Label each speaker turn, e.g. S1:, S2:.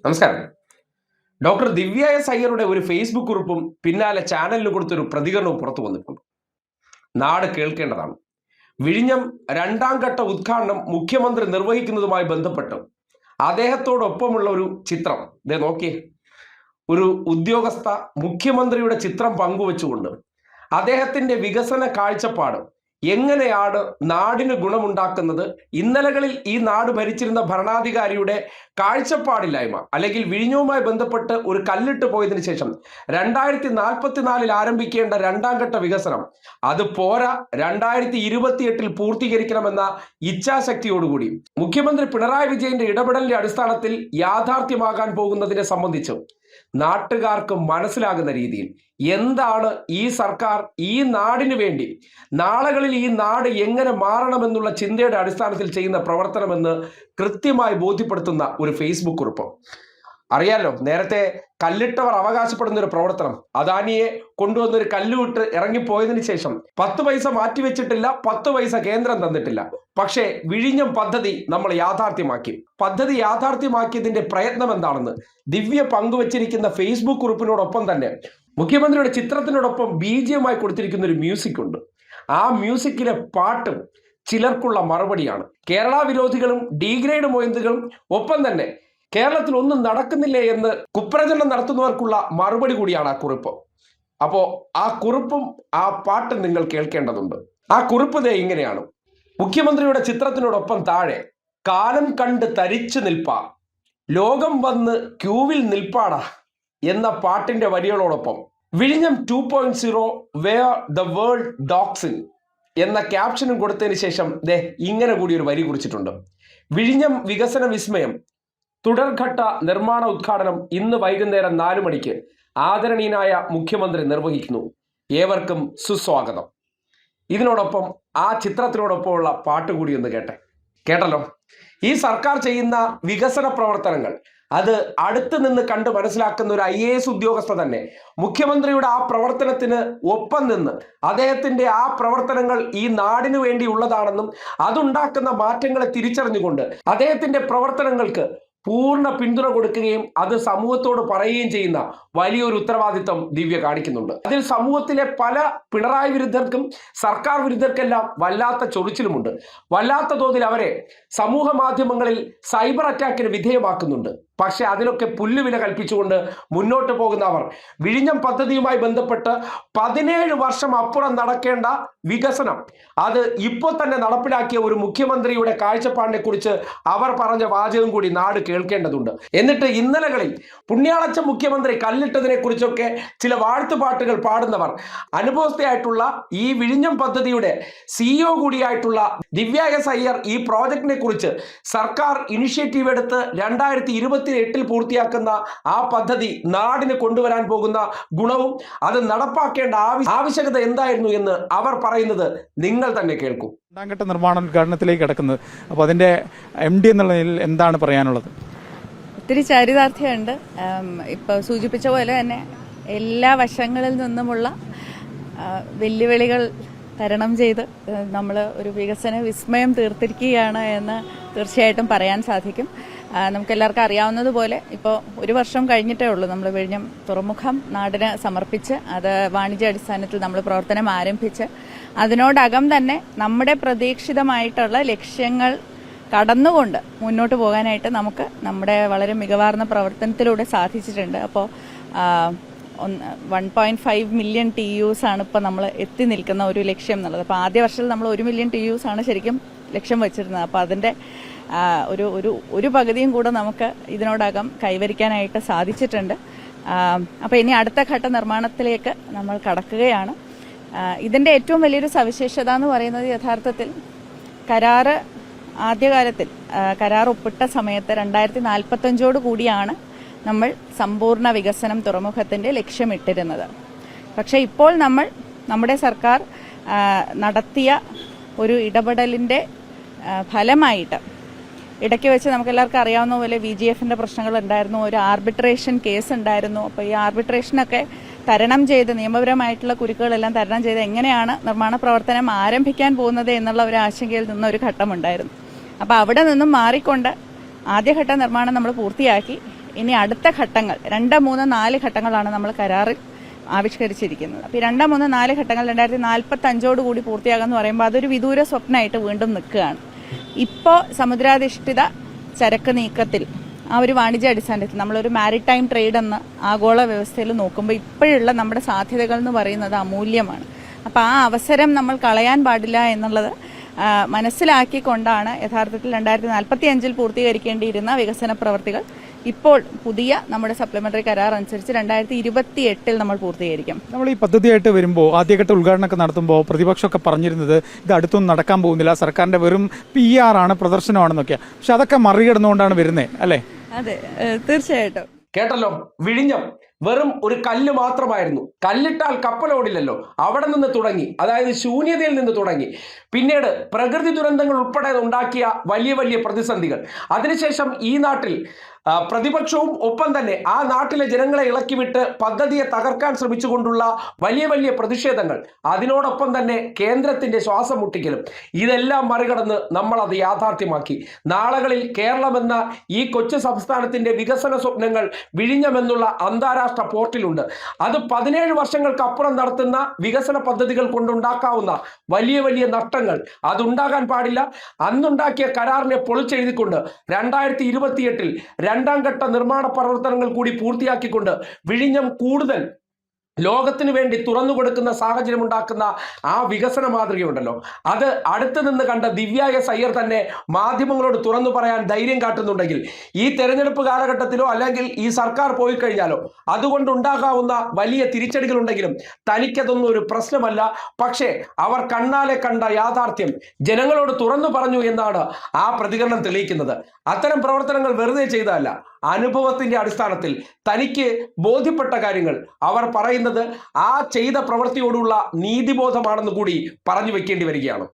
S1: നമസ്കാരം. ഡോക്ടർ ദിവ്യ എസ് അയ്യരുടെ ഒരു ഫേസ്ബുക്ക് കുറിപ്പും പിന്നാലെ ചാനലിന് കൊടുത്തൊരു പ്രതികരണവും പുറത്തു വന്നിട്ടുണ്ട്. നാട് കേൾക്കേണ്ടതാണ്. വിഴിഞ്ഞം രണ്ടാം ഘട്ട ഉദ്ഘാടനം മുഖ്യമന്ത്രി നിർവഹിക്കുന്നതുമായി ബന്ധപ്പെട്ട് അദ്ദേഹത്തോടൊപ്പമുള്ള ഒരു ചിത്രം നോക്കിയേ. ഒരു ഉദ്യോഗസ്ഥ മുഖ്യമന്ത്രിയുടെ ചിത്രം പങ്കുവെച്ചുകൊണ്ട് അദ്ദേഹത്തിന്റെ വികസന കാഴ്ചപ്പാട് എങ്ങനെയാണ് നാടിന് ഗുണമുണ്ടാക്കുന്നത്, ഇന്നലകളിൽ ഈ നാട് ഭരിച്ചിരുന്ന ഭരണാധികാരിയുടെ കാഴ്ചപ്പാടില്ലായ്മ അല്ലെങ്കിൽ വിഴിഞ്ഞവുമായി ബന്ധപ്പെട്ട് ഒരു കല്ലിട്ട് പോയതിനു ശേഷം 2044 ആരംഭിക്കേണ്ട രണ്ടാം ഘട്ട വികസനം അത് പോരാ, 2028 പൂർത്തീകരിക്കണമെന്ന ഇച്ഛാശക്തിയോടുകൂടി മുഖ്യമന്ത്രി പിണറായി വിജയന്റെ ഇടപെടലിന്റെ അടിസ്ഥാനത്തിൽ യാഥാർത്ഥ്യമാകാൻ പോകുന്നതിനെ സംബന്ധിച്ച് നാട്ടുകാർക്ക് മനസ്സിലാകുന്ന രീതിയിൽ എന്താണ് ഈ സർക്കാർ ഈ നാടിനു വേണ്ടി നാളുകളിൽ ഈ നാട് എങ്ങനെ മാറണമെന്നുള്ള ചിന്തയുടെ അടിസ്ഥാനത്തിൽ ചെയ്യുന്ന പ്രവർത്തനമെന്ന് കൃത്യമായി ബോധ്യപ്പെടുത്തുന്ന ഒരു ഫേസ്ബുക്ക് കുറിപ്പ്. അറിയാലോ, നേരത്തെ കല്ലിട്ടവർ അവകാശപ്പെടുന്ന ഒരു പ്രവർത്തനം, അദാനിയെ കൊണ്ടുവന്നൊരു കല്ലുവിട്ട് ഇറങ്ങിപ്പോയതിനു ശേഷം 10 പൈസ മാറ്റിവെച്ചിട്ടില്ല, 10 പൈസ കേന്ദ്രം തന്നിട്ടില്ല. പക്ഷേ വിഴിഞ്ഞം പദ്ധതി നമ്മൾ യാഥാർത്ഥ്യമാക്കി. പദ്ധതി യാഥാർത്ഥ്യമാക്കിയതിന്റെ പ്രയത്നം എന്താണെന്ന് ദിവ്യ പങ്കുവച്ചിരിക്കുന്ന ഫേസ്ബുക്ക് കുറിപ്പിനോടൊപ്പം തന്നെ മുഖ്യമന്ത്രിയുടെ ചിത്രത്തിനോടൊപ്പം BGMമായി കൊടുത്തിരിക്കുന്ന ഒരു മ്യൂസിക് ഉണ്ട്. ആ മ്യൂസിക്കിലെ പാട്ടും ചിലർക്കുള്ള മറുപടിയാണ്. കേരള വിരോധികളും ഡീഗ്രേഡ് മൊയന്തുകളും ഒപ്പം തന്നെ കേരളത്തിൽ ഒന്നും നടക്കുന്നില്ലേ എന്ന് കുപ്രചരണം നടത്തുന്നവർക്കുള്ള മറുപടി കൂടിയാണ് ആ കുറിപ്പ്. അപ്പോ ആ കുറിപ്പും ആ പാട്ടും നിങ്ങൾ കേൾക്കേണ്ടതുണ്ട്. ആ കുറിപ്പ് ഇങ്ങനെയാണ്. മുഖ്യമന്ത്രിയുടെ ചിത്രത്തിനോടൊപ്പം താഴെ കാലം കണ്ട് തരിച്ചു നിൽപ്പാ, ലോകം വന്ന് ക്യൂവിൽ നിൽപ്പാടാ എന്ന പാട്ടിന്റെ വരികളോടൊപ്പം വിഴിഞ്ഞം 2.0 where the world docks in എന്ന ക്യാപ്ഷനും കൊടുത്തതിന് ശേഷം ഇങ്ങനെ കൂടി ഒരു വരി കുറിച്ചിട്ടുണ്ട്. വിഴിഞ്ഞം വികസന വിസ്മയം തുടർഘട്ട നിർമ്മാണ ഉദ്ഘാടനം ഇന്ന് വൈകുന്നേരം 4 മണിക്ക് ആദരണീയനായ മുഖ്യമന്ത്രി നിർവഹിക്കുന്നു. ഏവർക്കും സുസ്വാഗതം. ഇതിനോടൊപ്പം ആ ചിത്രത്തിനോടൊപ്പമുള്ള പാട്ട് കൂടി ഒന്ന് കേട്ടല്ലോ. ഈ സർക്കാർ ചെയ്യുന്ന വികസന പ്രവർത്തനങ്ങൾ അത് അടുത്ത് നിന്ന് കണ്ട് മനസ്സിലാക്കുന്ന ഒരു IAS ഉദ്യോഗസ്ഥ തന്നെ മുഖ്യമന്ത്രിയുടെ ആ പ്രവർത്തനത്തിന് ഒപ്പം നിന്ന് അദ്ദേഹത്തിന്റെ ആ പ്രവർത്തനങ്ങൾ ഈ നാടിനു വേണ്ടിയുള്ളതാണെന്നും അതുണ്ടാക്കുന്ന മാറ്റങ്ങളെ തിരിച്ചറിഞ്ഞുകൊണ്ട് അദ്ദേഹത്തിന്റെ പ്രവർത്തനങ്ങൾക്ക് പൂർണ്ണ പിന്തുണ കൊടുക്കുകയും അത് സമൂഹത്തോട് പറയുകയും ചെയ്യുന്ന വലിയൊരു ഉത്തരവാദിത്വം ദിവ്യ കാണിക്കുന്നുണ്ട്. അതിൽ സമൂഹത്തിലെ പല പിണറായി വിരുദ്ധർക്കും സർക്കാർ വിരുദ്ധർക്കെല്ലാം വല്ലാത്ത ചൊറിച്ചിലുമുണ്ട്. വല്ലാത്ത തോതിൽ അവരെ സമൂഹ മാധ്യമങ്ങളിൽ സൈബർ അറ്റാക്കിന് വിധേയമാക്കുന്നുണ്ട്. പക്ഷെ അതിനൊക്കെ പുല്ലുവില കൽപ്പിച്ചുകൊണ്ട് മുന്നോട്ട് പോകുന്ന അവർ വിഴിഞ്ഞം പദ്ധതിയുമായി ബന്ധപ്പെട്ട് 17 വർഷം അപ്പുറം നടക്കേണ്ട വികസനം അത് ഇപ്പോൾ തന്നെ നടപ്പിലാക്കിയ ഒരു മുഖ്യമന്ത്രിയുടെ കാഴ്ചപ്പാടിനെ കുറിച്ച് അവർ പറഞ്ഞ വാചകം കൂടി നാട് കേൾക്കേണ്ടതുണ്ട്. എന്നിട്ട് ഇന്നലകളിൽ പുണ്യാളച്ച മുഖ്യമന്ത്രി കല്ലിട്ടതിനെ കുറിച്ചൊക്കെ ചില വാഴ്ത്തുപാട്ടുകൾ പാടുന്നവർ അനുഭവസ്ഥയായിട്ടുള്ള ഈ വിഴിഞ്ഞം പദ്ധതിയുടെ CEO കൂടിയായിട്ടുള്ള ദിവ്യ എസ് അയ്യർ ഈ പ്രോജക്റ്റിനെ കുറിച്ച് സർക്കാർ ഇനിഷ്യേറ്റീവ് എടുത്ത് 2028 പൂർത്തിയാക്കുന്ന ആ പദ്ധതി നാടിന് കൊണ്ടുവരാൻ പോകുന്ന ഗുണവും അത് നടപ്പാക്കേണ്ട ആവശ്യകത എന്തായിരുന്നു എന്ന് അവർ പറയുന്നത് നിങ്ങൾ തന്നെ കേൾക്കൂ.
S2: രണ്ടാം ഘട്ട നിർമ്മാണ ഉദ്ഘാടനത്തിലേക്ക് കിടക്കുന്നത്, അപ്പോൾ അതിന്റെ MD എന്നുള്ള നിലയിൽ എന്താണ് പറയാനുള്ളത്?
S3: ഒത്തിരി ചാരിതാർത്ഥ്യമുണ്ട്. ഇപ്പോൾ സൂചിപ്പിച്ച പോലെ തന്നെ എല്ലാ വശങ്ങളിൽ നിന്നുമുള്ള വെല്ലുവിളികൾ തരണം ചെയ്ത് നമ്മൾ ഒരു വികസന വിസ്മയം തീർത്തിരിക്കുകയാണ് എന്ന് തീർച്ചയായിട്ടും പറയാൻ സാധിക്കും. നമുക്കെല്ലാവർക്കും അറിയാവുന്നതുപോലെ ഇപ്പോൾ 1 വർഷം കഴിഞ്ഞിട്ടേ ഉള്ളൂ നമ്മൾ വിഴിഞ്ഞം തുറമുഖം നാടിന് സമർപ്പിച്ച് അത് വാണിജ്യ അടിസ്ഥാനത്തിൽ നമ്മൾ പ്രവർത്തനം ആരംഭിച്ച് അതിനോടകം തന്നെ നമ്മുടെ പ്രതീക്ഷിതമായിട്ടുള്ള ലക്ഷ്യങ്ങൾ കടന്നുകൊണ്ട് മുന്നോട്ട് പോകാനായിട്ട് നമുക്ക് നമ്മുടെ വളരെ മികവാർന്ന പ്രവർത്തനത്തിലൂടെ സാധിച്ചിട്ടുണ്ട്. അപ്പോൾ 1.5 മില്യൺ TUs ആണ് ഇപ്പോൾ നമ്മൾ എത്തി നിൽക്കുന്ന ഒരു ലക്ഷ്യം എന്നുള്ളത്. അപ്പോൾ ആദ്യ വർഷത്തിൽ നമ്മൾ 1 മില്യൺ TUs ആണ് ശരിക്കും ലക്ഷ്യം വെച്ചിരുന്നത്. അപ്പോൾ അതിൻ്റെ ഒരു പകുതിയും കൂടെ നമുക്ക് ഇതിനോടകം കൈവരിക്കാനായിട്ട് സാധിച്ചിട്ടുണ്ട്. അപ്പോൾ ഇനി അടുത്ത ഘട്ട നിർമ്മാണത്തിലേക്ക് നമ്മൾ കടക്കുകയാണ്. ഇതിൻ്റെ ഏറ്റവും വലിയൊരു സവിശേഷത എന്ന് പറയുന്നത് യഥാർത്ഥത്തിൽ കരാറ് ആദ്യകാലത്തിൽ കരാർ ഒപ്പിട്ട സമയത്ത് 2045 കൂടിയാണ് നമ്മൾ സമ്പൂർണ്ണ വികസനം തുറമുഖത്തിൻ്റെ ലക്ഷ്യമിട്ടിരുന്നത്. പക്ഷേ ഇപ്പോൾ നമ്മുടെ സർക്കാർ നടത്തിയ ഒരു ഇടപെടലിൻ്റെ ഫലമായിട്ട് ഇടയ്ക്ക് വെച്ച് നമുക്കെല്ലാവർക്കും അറിയാവുന്ന പോലെ VGFന്റെ പ്രശ്നങ്ങൾ ഉണ്ടായിരുന്നു, ഒരു ആർബിട്രേഷൻ കേസ് ഉണ്ടായിരുന്നു. അപ്പോൾ ഈ ആർബിട്രേഷനൊക്കെ തരണം ചെയ്ത് നിയമപരമായിട്ടുള്ള കുരുക്കുകളെല്ലാം തരണം ചെയ്ത് എങ്ങനെയാണ് നിർമ്മാണ പ്രവർത്തനം ആരംഭിക്കാൻ പോകുന്നത് എന്നുള്ള ഒരു ആശങ്കയിൽ നിന്ന ഒരു ഘട്ടമുണ്ടായിരുന്നു. അപ്പോൾ അവിടെ നിന്നും മാറിക്കൊണ്ട് ആദ്യഘട്ട നിർമ്മാണം നമ്മൾ പൂർത്തിയാക്കി ഇനി അടുത്ത ഘട്ടങ്ങൾ 2, 3, 4 ഘട്ടങ്ങളാണ് നമ്മൾ കരാറിൽ ആവിഷ്കരിച്ചിരിക്കുന്നത്. അപ്പോൾ ഈ 2, 3, 4 ഘട്ടങ്ങൾ 2045 കൂടി പൂർത്തിയാകാമെന്ന് പറയുമ്പോൾ അതൊരു വിദൂര സ്വപ്നമായിട്ട് വീണ്ടും നിൽക്കുകയാണ്. ഇപ്പോൾ സമുദ്രാധിഷ്ഠിത ചരക്ക് നീക്കത്തിൽ ആ ഒരു വാണിജ്യ അടിസ്ഥാനത്തിൽ നമ്മളൊരു മാരിടൈം ട്രേഡ് എന്ന ആഗോള വ്യവസ്ഥയിൽ നോക്കുമ്പോൾ ഇപ്പോഴുള്ള നമ്മുടെ സാധ്യതകൾ എന്ന് പറയുന്നത് അമൂല്യമാണ്. അപ്പോൾ ആ അവസരം നമ്മൾ കളയാൻ പാടില്ല എന്നുള്ളത് മനസ്സിലാക്കിക്കൊണ്ടാണ് യഥാർത്ഥത്തിൽ 2045 പൂർത്തീകരിക്കേണ്ടിയിരുന്ന വികസന പ്രവർത്തികൾ ഇപ്പോൾ പുതിയ നമ്മുടെ സപ്ലിമെന്ററി കരാർ അനുസരിച്ച് 2028 നമ്മൾ പൂർത്തീകരിക്കും.
S2: നമ്മൾ ഈ പദ്ധതിയായിട്ട് വരുമ്പോൾ ആദ്യഘട്ട ഉദ്ഘാടനമൊക്കെ നടത്തുമ്പോൾ പ്രതിപക്ഷമൊക്കെ പറഞ്ഞിരുന്നത് ഇത് അടുത്തൊന്നും നടക്കാൻ പോകുന്നില്ല, സർക്കാരിന്റെ വെറും PR ആണ്, പ്രദർശനമാണെന്നൊക്കെ. പക്ഷെ അതൊക്കെ മറികടന്നുകൊണ്ടാണ് വരുന്നത് അല്ലേ?
S3: അതെ, തീർച്ചയായിട്ടും.
S1: കേട്ടല്ലോ, വിഴിഞ്ഞം വെറും ഒരു കല്ല് മാത്രമായിരുന്നു. കല്ലിട്ടാൽ കപ്പലോടില്ലല്ലോ. അവിടെ നിന്ന് തുടങ്ങി, അതായത് ശൂന്യതയിൽ നിന്ന് തുടങ്ങി, പിന്നീട് പ്രകൃതി ദുരന്തങ്ങൾ ഉൾപ്പെടെ ഉണ്ടാക്കിയ വലിയ വലിയ പ്രതിസന്ധികൾ, അതിനുശേഷം ഈ നാട്ടിൽ പ്രതിപക്ഷവും ഒപ്പം തന്നെ ആ നാട്ടിലെ ജനങ്ങളെ ഇളക്കിവിട്ട് പദ്ധതിയെ തകർക്കാൻ ശ്രമിച്ചുകൊണ്ടുള്ള വലിയ വലിയ പ്രതിഷേധങ്ങൾ, അതിനോടൊപ്പം തന്നെ കേന്ദ്രത്തിന്റെ ശ്വാസം മുട്ടിക്കലും, ഇതെല്ലാം മറികടന്ന് നമ്മൾ അത് യാഥാർത്ഥ്യമാക്കി. നാളുകളിൽ കേരളം എന്ന ഈ കൊച്ചു സംസ്ഥാനത്തിന്റെ വികസന സ്വപ്നങ്ങൾ വിഴിഞ്ഞമെന്നുള്ള അന്താരാഷ്ട്ര പോർട്ടിലുണ്ട്. അത് 17 വർഷങ്ങൾക്കപ്പുറം നടത്തുന്ന വികസന പദ്ധതികൾ കൊണ്ടുണ്ടാക്കാവുന്ന വലിയ വലിയ നഷ്ടങ്ങൾ അതുണ്ടാകാൻ പാടില്ല. അന്നുണ്ടാക്കിയ കരാറിനെ പൊളിച്ചെഴുതിക്കൊണ്ട് 2028 2ാം ഘട്ട നിർമ്മാണ പ്രവർത്തനങ്ങൾ കൂടി പൂർത്തിയാക്കിക്കൊണ്ട് വിഴിഞ്ഞം കൂടുതൽ ലോകത്തിന് വേണ്ടി തുറന്നു കൊടുക്കുന്ന സാഹചര്യം ഉണ്ടാക്കുന്ന ആ വികസന മാതൃകയുണ്ടല്ലോ, അത് അടുത്ത് നിന്ന് കണ്ട ദിവ്യ എസ് അയ്യർ തന്നെ മാധ്യമങ്ങളോട് തുറന്നു പറയാൻ ധൈര്യം കാട്ടുന്നുണ്ടെങ്കിൽ, ഈ തെരഞ്ഞെടുപ്പ് കാലഘട്ടത്തിലോ അല്ലെങ്കിൽ ഈ സർക്കാർ പോയി കഴിഞ്ഞാലോ അതുകൊണ്ടുണ്ടാകാവുന്ന വലിയ തിരിച്ചടികൾ ഉണ്ടെങ്കിലും തനിക്കതൊന്നും ഒരു പ്രശ്നമല്ല. പക്ഷേ അവർ കണ്ണാലെ കണ്ട യാഥാർത്ഥ്യം ജനങ്ങളോട് തുറന്നു പറഞ്ഞു എന്നാണ് ആ പ്രതികരണം തെളിയിക്കുന്നത്. അത്തരം പ്രവർത്തനങ്ങൾ വെറുതെ ചെയ്തതല്ല, അനുഭവത്തിന്റെ അടിസ്ഥാനത്തിൽ തനിക്ക് ബോധ്യപ്പെട്ട കാര്യങ്ങൾ അവർ പറയുന്നത് ആ ചെയ്ത പ്രവൃത്തിയോടുള്ള നീതിബോധമാണെന്ന് കൂടി പറഞ്ഞു വെക്കേണ്ടി വരികയാണ്.